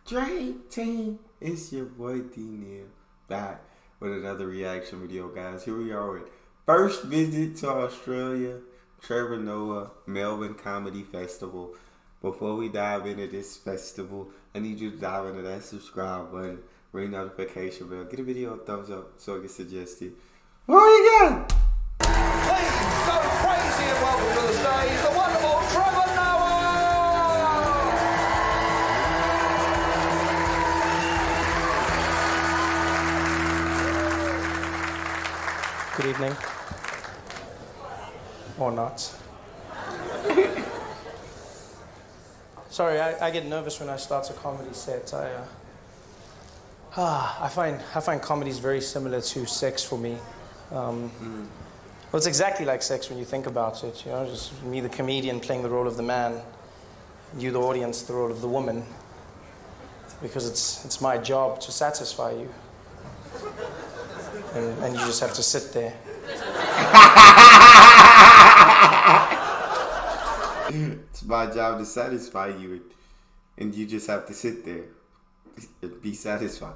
Drake team, it's your boy Neal back with another reaction video, guys. Here we are with first visit to Australia, Trevor Noah Melbourne Comedy Festival. Before we dive into this festival, I need you to dive into that subscribe button, ring notification bell, get a video a thumbs up so it gets suggested. What you got? Please go crazy and welcome to the stage the wonderful Trevor Noah! Good evening. Or not. Sorry, I get nervous when I start a comedy set. I find comedies very similar to sex for me. Well, it's exactly like sex when you think about it. You know, just me, the comedian, playing the role of the man, and you, the audience, the role of the woman. Because it's my job to satisfy you, and you just have to sit there. It's my job to satisfy you, and you just have to sit there and be satisfied.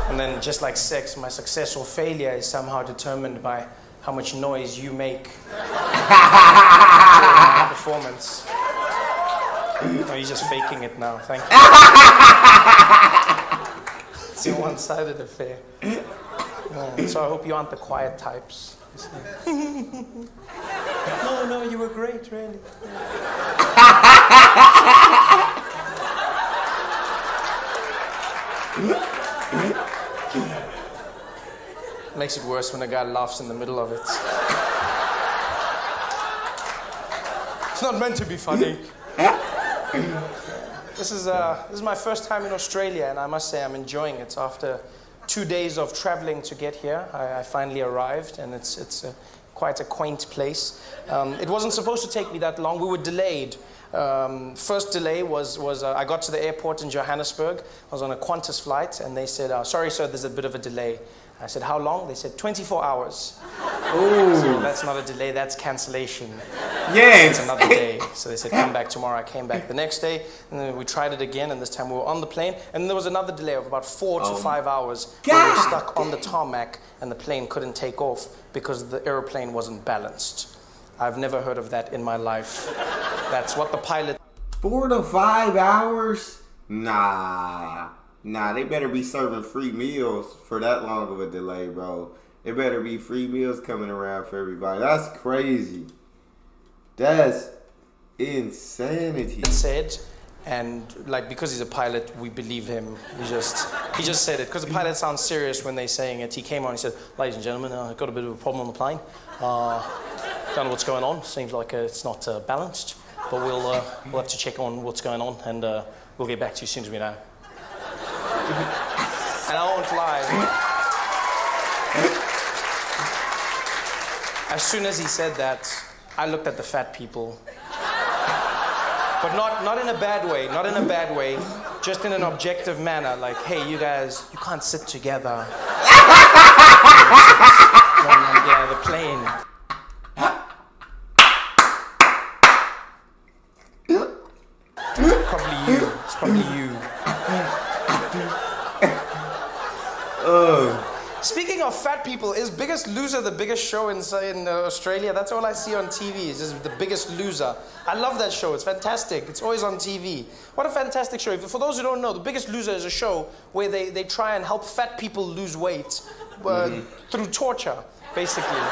And then, just like sex, my success or failure is somehow determined by how much noise you make during my performance. Oh, you're just faking it now. Thank you. It's a one-sided affair. So I hope you aren't the quiet types. No, you were great, really. Makes it worse when a guy laughs in the middle of it. It's not meant to be funny. This is my first time in Australia, and I must say I'm enjoying it. After 2 days of traveling to get here, I finally arrived, and it's quite a quaint place. It wasn't supposed to take me that long. We were delayed. First delay was I got to the airport in Johannesburg. I was on a Qantas flight, and they said, sorry, sir, there's a bit of a delay. I said, how long? They said, 24 hours. Ooh. So that's not a delay, that's cancellation. Yes. It's another day. So they said, come back tomorrow. I came back the next day, and then we tried it again, and this time we were on the plane, and then there was another delay of about 4 to 5 hours. Where we were stuck on the tarmac, and the plane couldn't take off because the airplane wasn't balanced. I've never heard of that in my life. That's what the pilot... 4 to 5 hours? Nah, they better be serving free meals for that long of a delay, bro. It better be free meals coming around for everybody. That's crazy. That's insanity. Said, and like because he's a pilot, we believe him. He just said it because the pilot sounds serious when they're saying it. He came on. He said, "Ladies and gentlemen, I've got a bit of a problem on the plane. Don't know what's going on. Seems like it's not balanced, but we'll have to check on what's going on, and we'll get back to you as soon as we know." And I won't lie. As soon as he said that, I looked at the fat people. But not in a bad way, not in a bad way, just in an objective manner, like, hey, you guys, you can't sit together. Yeah, the plane. Probably you. It's probably you. Speaking of fat people, is Biggest Loser the biggest show in Australia? That's all I see on TV, is just The Biggest Loser. I love that show. It's fantastic. It's always on TV. What a fantastic show. For those who don't know, The Biggest Loser is a show where they try and help fat people lose weight through torture, basically.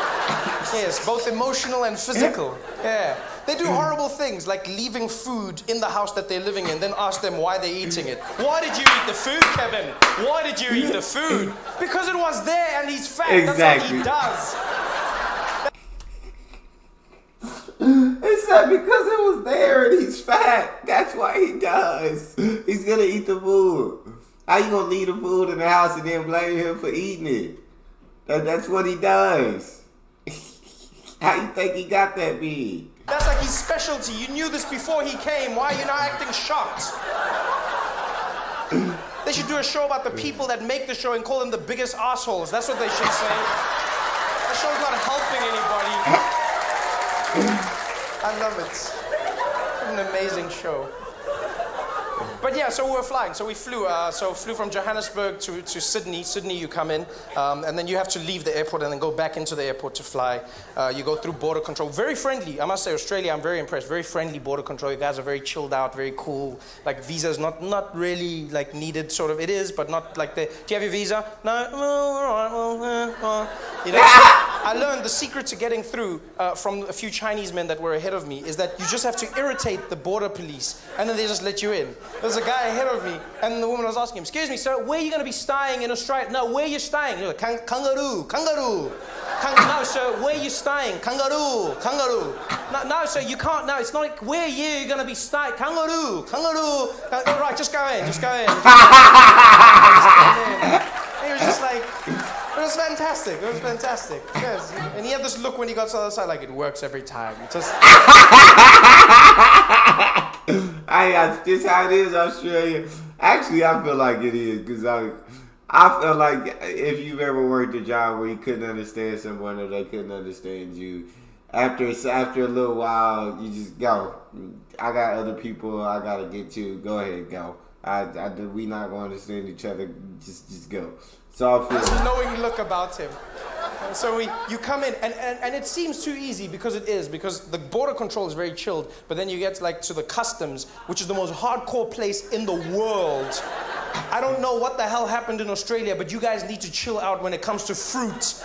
Yes, both emotional and physical. Yeah. They do horrible things like leaving food in the house that they're living in, then ask them why they're eating it. Why did you eat the food, Kevin? Why did you eat the food? Because it was there and he's fat. Exactly. That's what he does. It said because it was there and he's fat. That's why he does. He's gonna eat the food. How you gonna leave the food in the house and then blame him for eating it? That's what he does. How you think he got that big? That's like his specialty. You knew this before he came. Why are you now acting shocked? They should do a show about the people that make the show and call them the biggest assholes. That's what they should say. The show's not helping anybody. I love it. It's an amazing show. But yeah, so we were flying. So we flew. Flew from Johannesburg to Sydney. Sydney, you come in, and then you have to leave the airport and then go back into the airport to fly. You go through border control. Very friendly. I must say, Australia, I'm very impressed. Very friendly border control. You guys are very chilled out, very cool. Like visas, not really like needed. Sort of, it is, but not like the. Do you have your visa? No. All right. You know. I learned the secret to getting through from a few Chinese men that were ahead of me is that you just have to irritate the border police and then they just let you in. There's a guy ahead of me and the woman was asking him, excuse me, sir, where are you going to be staying in Australia? No, where are you staying? You're like, kangaroo. No, sir, where are you staying? Kangaroo. No, sir, you can't. No, it's not like, where are you going to be staying? Kangaroo. All right, just go in. He was just like, it was fantastic. Yes. And he had this look when he got to the other side, like it works every time. It just. That's just how it is, Australia. Actually, I feel like it is because I feel like if you've ever worked a job where you couldn't understand someone or they couldn't understand you, after a little while, you just go. I got other people I gotta get to. Go ahead, go. We not gonna understand each other. Just go. So there's a knowing look about him. So you come in, and it seems too easy because it is, because the border control is very chilled, but then you get like to the customs, which is the most hardcore place in the world. I don't know what the hell happened in Australia, but you guys need to chill out when it comes to fruit.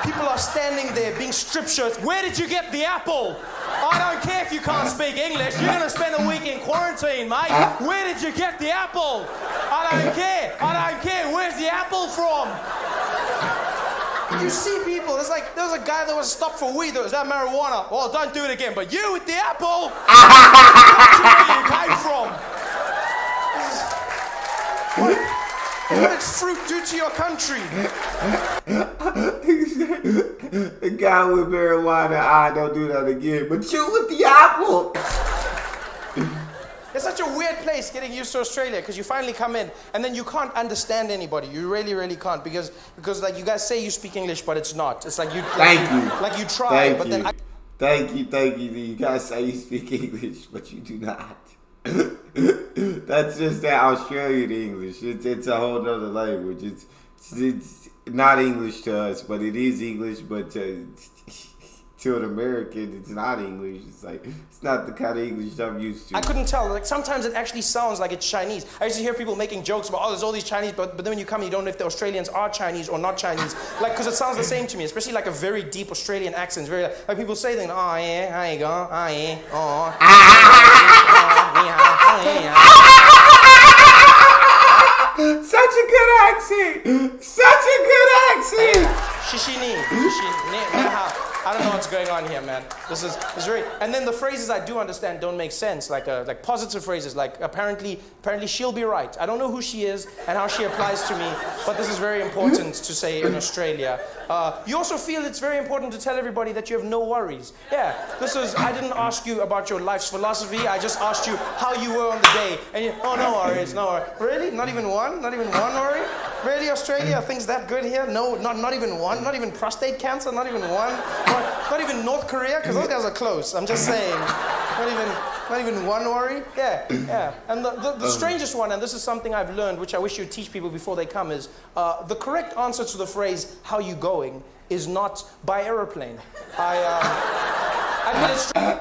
People are standing there being strip shirts. Where did you get the apple? I don't care if you can't speak English. You're going to spend a week in quarantine, mate. Where did you get the apple? I don't care. Where's the apple from? You see people, it's like, there was a guy that was stopped for weed. Is that marijuana? Well, don't do it again. But you with the apple, where you came from. What did fruit do to your country? The guy with marijuana, I don't do that again. But you with the apple. It's such a weird place getting used to Australia because you finally come in and then you can't understand anybody. You really, really can't because like you guys say you speak English, but it's not. It's like you like you try, but then Thank you. You guys say you speak English, but you do not. That's just that Australian English. It's a whole other language. It's not English to us, but it is English. But to an American, it's not English. It's like it's not the kind of English I'm used to. I couldn't tell. Like sometimes it actually sounds like it's Chinese. I used to hear people making jokes about, there's all these Chinese, but then when you come, you don't know if the Australians are Chinese or not Chinese. Like, because it sounds the same to me, especially like a very deep Australian accent. It's very like people say things. Oh yeah, how you go? Oh yeah, oh. Such a good accent. Shishini. I don't know what's going on here, man. This is very. And then the phrases I do understand don't make sense. Like positive phrases, like apparently she'll be right. I don't know who she is and how she applies to me, but this is very important to say in Australia. You also feel it's very important to tell everybody that you have no worries. Yeah, I didn't ask you about your life's philosophy. I just asked you how you were on the day, and no worries. Really? Not even one worry? Really, Australia? Things that good here? No, not even one. Not even prostate cancer. Not even one. Not even North Korea, because those guys are close. I'm just saying. Not even one worry. Yeah. And the strangest one, and this is something I've learned, which I wish you'd teach people before they come, is the correct answer to the phrase "How you going?" is not by aeroplane.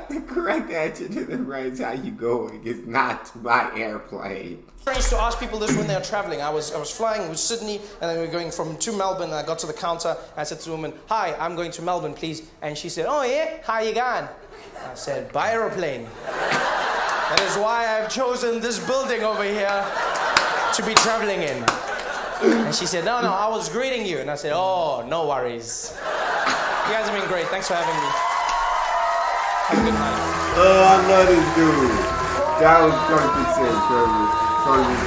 The correct answer to the phrase "How you going?" is not by airplane. Strange to ask people this when they're traveling. I was flying with Sydney, and then we were going to Melbourne. And I got to the counter, and I said to the woman, "Hi, I'm going to Melbourne, please." And she said, "Oh yeah, how you going?" I said, "By aeroplane." That is why I've chosen this building over here to be traveling in. And she said, "No, I was greeting you." And I said, "Oh, no worries." You guys have been great. Thanks for having me. Have a good night. Oh, I love this dude. That was perfect, Trevor. Perfect.